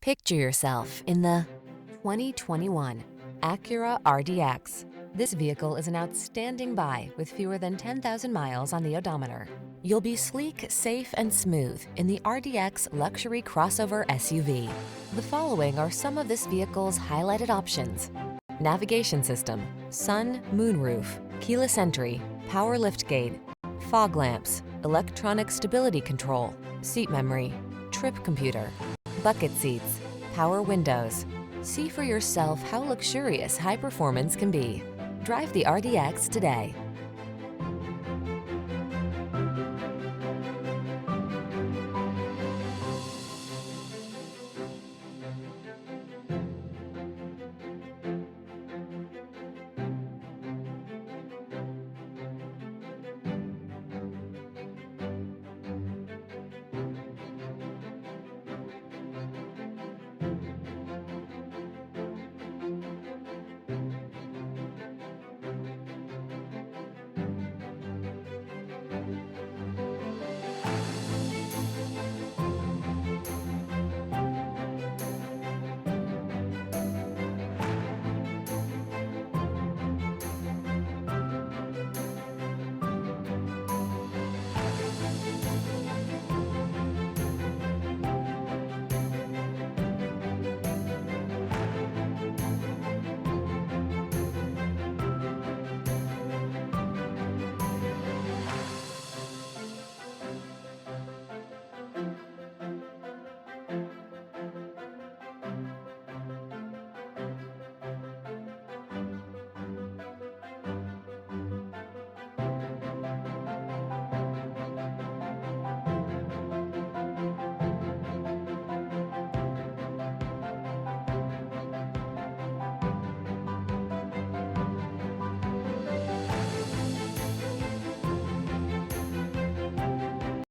Picture yourself in the 2021 Acura RDX. This vehicle is an outstanding buy with fewer than 10,000 miles on the odometer. You'll be sleek, safe, and smooth in the RDX luxury crossover SUV. The following are some of this vehicle's highlighted options: navigation system, sun, moonroof, keyless entry, power liftgate, fog lamps, electronic stability control, seat memory, trip computer, bucket seats, power windows. See for yourself how luxurious high performance can be. Drive the RDX today.